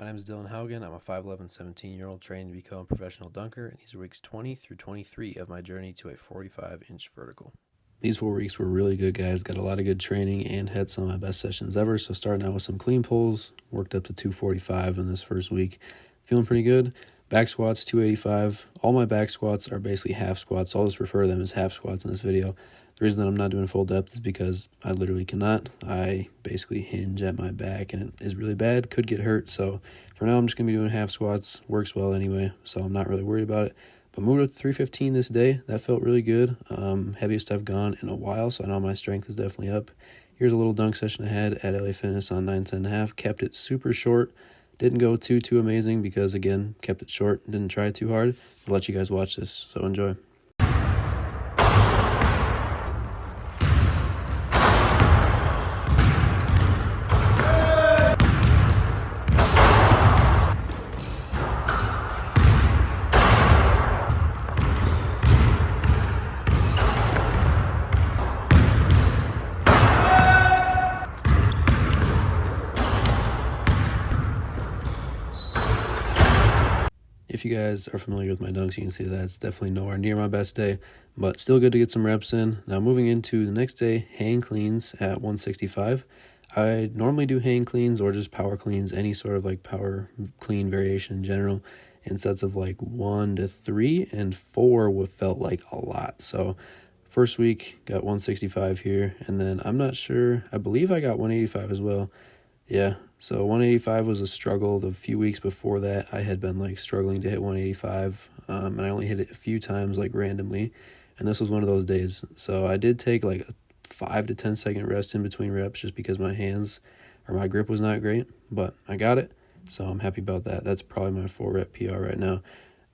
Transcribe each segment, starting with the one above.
My name is Dylan Haugen. I'm a 5'11", 17-year-old training to become a professional dunker, and these are weeks 20 through 23 of my journey to a 45-inch vertical. These 4 weeks were really good, guys. Got a lot of good training and had some of my best sessions ever. So starting out with some clean pulls, worked up to 245 in this first week. Feeling pretty good. Back squats, 285. All my back squats are basically half squats, so I'll just refer to them as half squats in this video. The reason that I'm not doing full depth is because I literally cannot. I basically hinge at my back, and it is really bad. Could get hurt, so for now I'm just going to be doing half squats. Works well anyway, so I'm not really worried about it. But moved up to 315 this day. That felt really good. Heaviest I've gone in a while, so I know my strength is definitely up. Here's a little dunk session I had at LA Fitness on 910.5. Kept it super short. Didn't go too amazing because, again, kept it short. Didn't try too hard. I'll let you guys watch this, so enjoy. If you guys are familiar with my dunks, you can see that it's definitely nowhere near my best day, but still good to get some reps in. Now moving into the next day, hang cleans at 165. I normally do hang cleans or just power cleans, any sort of like power clean variation in general, in sets of like 1 to 3, and 4 felt like a lot. So first week got 165 here, and then I'm not sure, I believe I got 185 as well. Yeah, so 185 was a struggle. The few weeks before that, I had been like struggling to hit 185, and I only hit it a few times like randomly, and this was one of those days. So I did take like a 5 to 10 second rest in between reps just because my grip was not great, but I got it, so I'm happy about that. That's probably my 4 rep PR right now.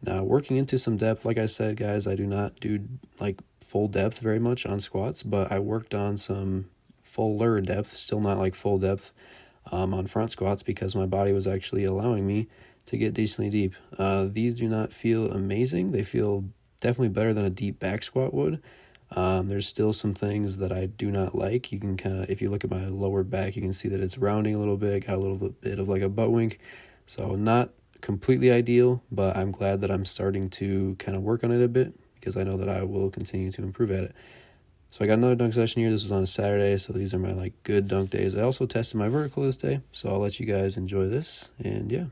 Now working into some depth, like I said, guys, I do not do like full depth very much on squats, but I worked on some fuller depth, still not like full depth, on front squats because my body was actually allowing me to get decently deep. These do not feel amazing. They feel definitely better than a deep back squat would. There's still some things that I do not like. You can kind of, if you look at my lower back, you can see that it's rounding a little bit, got a little bit of like a butt wink. So not completely ideal, but I'm glad that I'm starting to kind of work on it a bit because I know that I will continue to improve at it. So I got another dunk session here. This was on a Saturday, so these are my like good dunk days. I also tested my vertical this day, so I'll let you guys enjoy this, and yeah.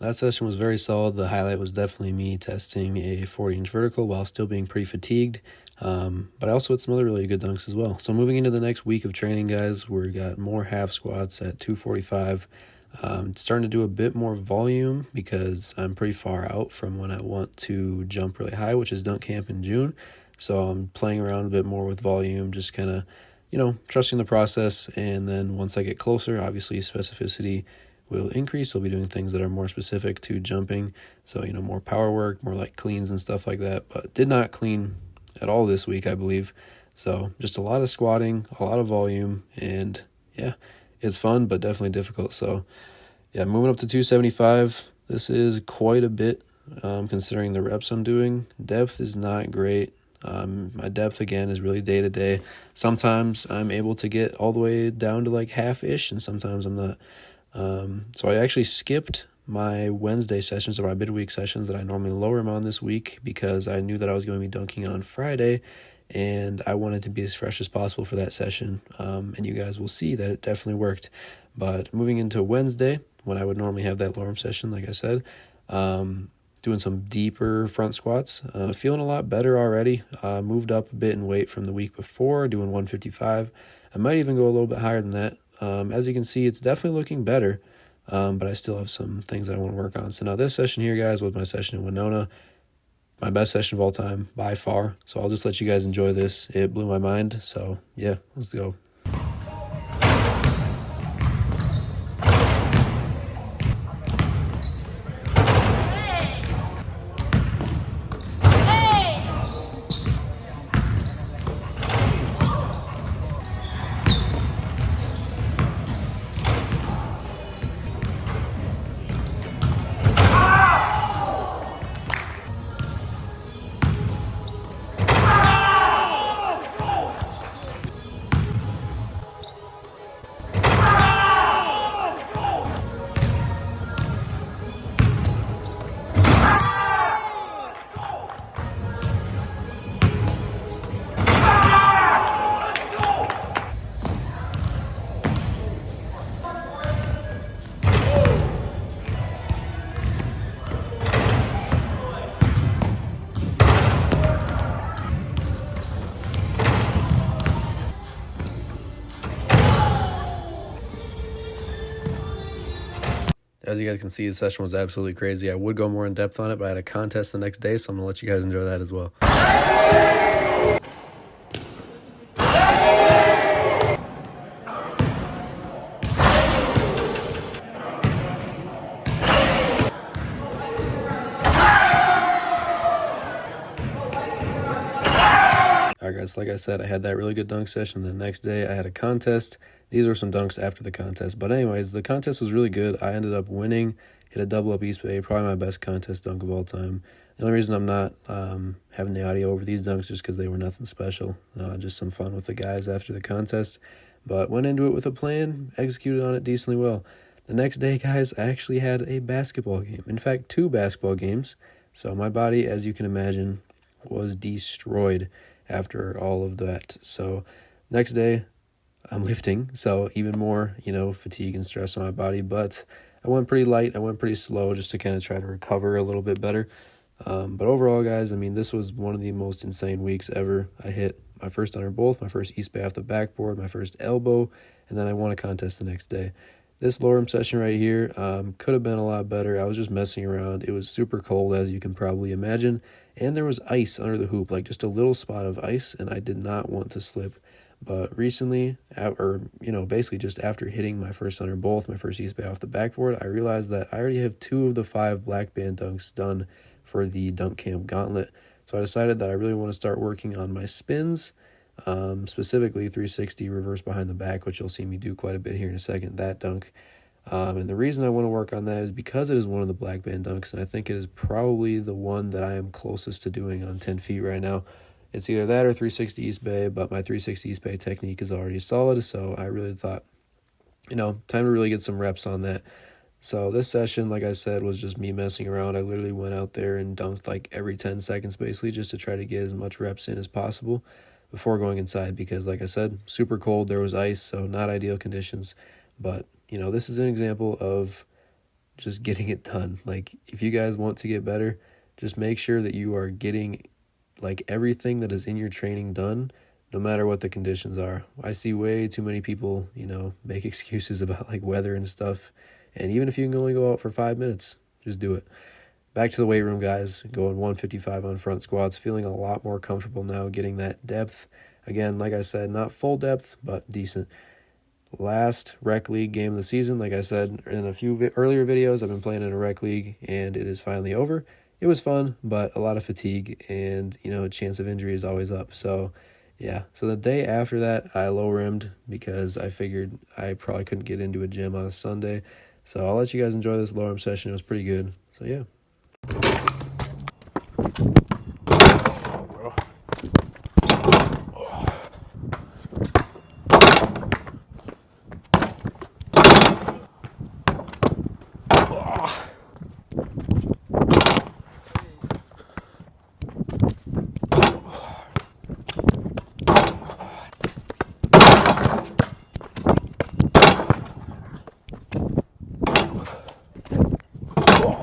That session was very solid. The highlight was definitely me testing a 40-inch vertical while still being pretty fatigued. But I also had some other really good dunks as well. So moving into the next week of training, guys, we got more half squats at 245. Starting to do a bit more volume because I'm pretty far out from when I want to jump really high, which is dunk camp in June. So I'm playing around a bit more with volume, just kind of, trusting the process. And then once I get closer, obviously specificity will increase. I'll be doing things that are more specific to jumping. So, more power work, more like cleans and stuff like that. But did not clean at all this week, I believe. So just a lot of squatting, a lot of volume, and yeah, it's fun, but definitely difficult. So yeah, moving up to 275. This is quite a bit considering the reps I'm doing. Depth is not great. My depth, again, is really day to day. Sometimes I'm able to get all the way down to like half-ish, and sometimes I'm not. So I actually skipped my Wednesday sessions or my midweek sessions that I normally lower them on this week because I knew that I was going to be dunking on Friday and I wanted to be as fresh as possible for that session. And you guys will see that it definitely worked. But moving into Wednesday, when I would normally have that lower session, like I said, doing some deeper front squats, feeling a lot better already. Moved up a bit in weight from the week before, doing 155. I might even go a little bit higher than that. As you can see, it's definitely looking better, but I still have some things that I want to work on. So now this session here, guys, was my session in Winona, my best session of all time by far. So I'll just let you guys enjoy this. It blew my mind. So yeah, let's go. As you guys can see, the session was absolutely crazy. I would go more in depth on it, but I had a contest the next day, so I'm going to let you guys enjoy that as well. Alright guys, like I said, I had that really good dunk session. The next day I had a contest. These were some dunks after the contest. But anyways, the contest was really good. I ended up winning, hit a double up East Bay, probably my best contest dunk of all time. The only reason I'm not having the audio over these dunks is just because they were nothing special. Just some fun with the guys after the contest. But went into it with a plan, executed on it decently well. The next day, guys, I actually had a basketball game. In fact, 2 basketball games. So my body, as you can imagine, was destroyed after all of that. So next day I'm lifting, so even more, fatigue and stress on my body, but I went pretty light, I went pretty slow just to kind of try to recover a little bit better. But overall, guys, I mean, this was one of the most insane weeks ever. I hit my first UNDERBOTH, my first East Bay off the backboard, my first elbow, and then I won a contest the next day. This lower session right here could have been a lot better. I was just messing around. It was super cold, as you can probably imagine, and there was ice under the hoop, like just a little spot of ice, and I did not want to slip. But recently, basically just after hitting my first UNDERBOTH, my first East Bay off the backboard, I realized that I already have 2 of the 5 black band dunks done for the dunk camp gauntlet. So I decided that I really want to start working on my spins, specifically 360 reverse behind the back, which you'll see me do quite a bit here in a second, that dunk. And the reason I want to work on that is because it is one of the black band dunks, and I think it is probably the one that I am closest to doing on 10 feet right now. It's either that or 360 East Bay, but my 360 East Bay technique is already solid, so I really thought, time to really get some reps on that. So this session, like I said, was just me messing around. I literally went out there and dunked like every 10 seconds basically just to try to get as much reps in as possible before going inside because, like I said, super cold. There was ice, so not ideal conditions. But, this is an example of just getting it done. Like, if you guys want to get better, just make sure that you are getting, like, everything that is in your training done, no matter what the conditions are. I see way too many people, make excuses about, like, weather and stuff. And even if you can only go out for 5 minutes, just do it. Back to the weight room, guys. Going 155 on front squats. Feeling a lot more comfortable now, getting that depth. Again, like I said, not full depth, but decent. Last rec league game of the season. Like I said in a few earlier videos, I've been playing in a rec league, and it is finally over. It was fun, but a lot of fatigue, and, a chance of injury is always up. So, yeah. So the day after that, I low-rimmed because I figured I probably couldn't get into a gym on a Sunday. So I'll let you guys enjoy this low-rim session. It was pretty good. So, yeah.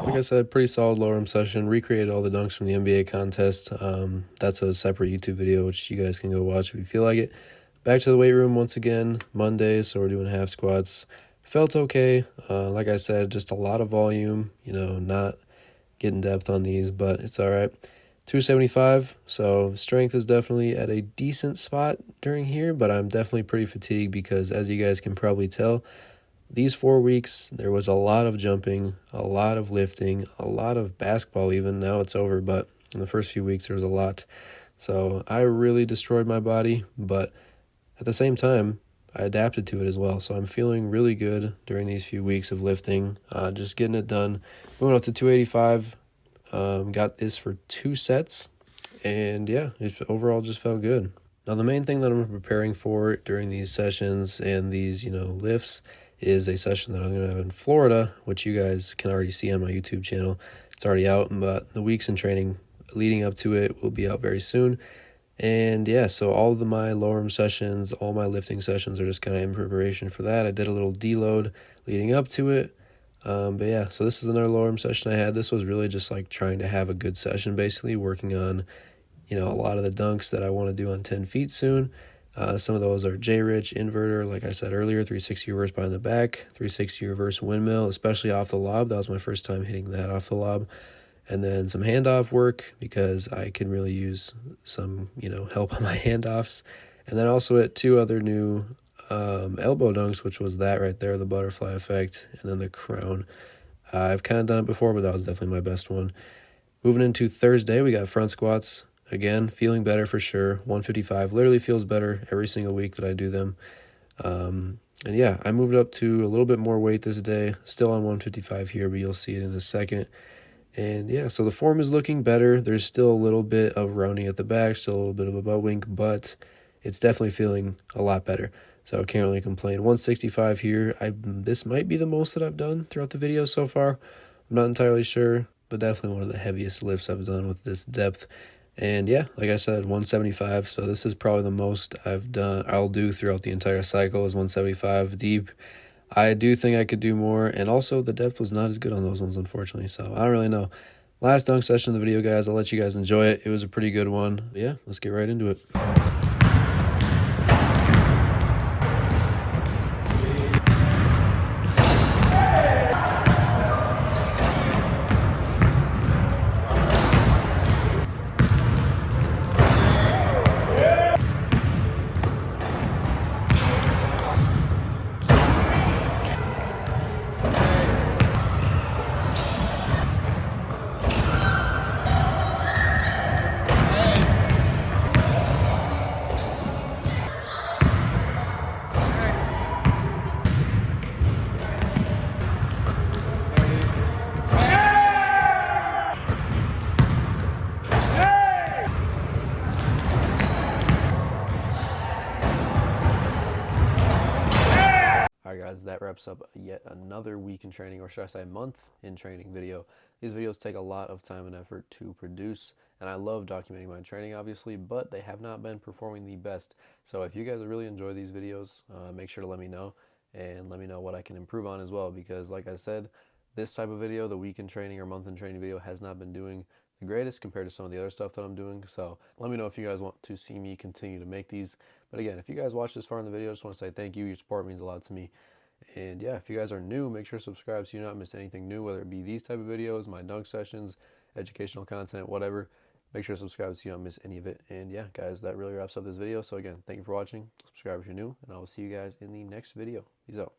Like I said, pretty solid low-rim session. Recreated all the dunks from the NBA contest. That's a separate YouTube video, which you guys can go watch if you feel like it. Back to the weight room once again, Monday, so we're doing half squats. Felt okay. Like I said, just a lot of volume, not getting depth on these, but it's all right. 275, so strength is definitely at a decent spot during here, but I'm definitely pretty fatigued because, as you guys can probably tell, these 4 weeks, there was a lot of jumping, a lot of lifting, a lot of basketball even. Now it's over, but in the first few weeks, there was a lot. So I really destroyed my body, but at the same time, I adapted to it as well. So I'm feeling really good during these few weeks of lifting, just getting it done. Moving up to 285, got this for 2 sets, and yeah, it overall just felt good. Now, the main thing that I'm preparing for during these sessions and these, lifts is a session that I'm going to have in Florida, which you guys can already see on my YouTube channel. It's already out, but the weeks in training leading up to it will be out very soon. And yeah, so all of my lower sessions, all my lifting sessions are just kind of in preparation for that. I did a little deload leading up to it. But yeah, so this is another lower session I had. This was really just like trying to have a good session, basically working on, a lot of the dunks that I want to do on 10 feet soon. Some of those are J-Rich inverter, like I said earlier, 360 reverse behind the back, 360 reverse windmill, especially off the lob. That was my first time hitting that off the lob. And then some handoff work because I can really use some, help on my handoffs. And then also at 2 other new elbow dunks, which was that right there, the butterfly effect, and then the crown. I've kind of done it before, but that was definitely my best one. Moving into Thursday, we got front squats. Again, feeling better for sure. 155 literally feels better every single week that I do them. And yeah, I moved up to a little bit more weight this day. Still on 155 here, but you'll see it in a second. And yeah, so the form is looking better. There's still a little bit of rounding at the back, still a little bit of a butt wink, but it's definitely feeling a lot better. So I can't really complain. 165 here. This might be the most that I've done throughout the video so far. I'm not entirely sure, but definitely one of the heaviest lifts I've done with this depth. And yeah, like I said, 175. So this is probably the most I'll do throughout the entire cycle is 175 deep. I do think I could do more, and also the depth was not as good on those ones, unfortunately, so I don't really know. Last dunk session of the video, guys. I'll let you guys enjoy it. It was a pretty good one. But yeah, let's get right into it. Alright guys, that wraps up yet another week in training, or should I say month in training video. These videos take a lot of time and effort to produce, and I love documenting my training obviously, but they have not been performing the best. So if you guys really enjoy these videos, make sure to let me know, and let me know what I can improve on as well, because like I said, this type of video, the week in training or month in training video, has not been doing the greatest compared to some of the other stuff that I'm doing. So let me know if you guys want to see me continue to make these. But again, if you guys watch this far in the video, I just want to say thank you. Your support means a lot to me. And yeah, if you guys are new, make sure to subscribe so you don't miss anything new, whether it be these type of videos, my dunk sessions, educational content, whatever. Make sure to subscribe so you don't miss any of it. And yeah, guys, that really wraps up this video. So again, thank you for watching. Subscribe if you're new, and I will see you guys in the next video. Peace out.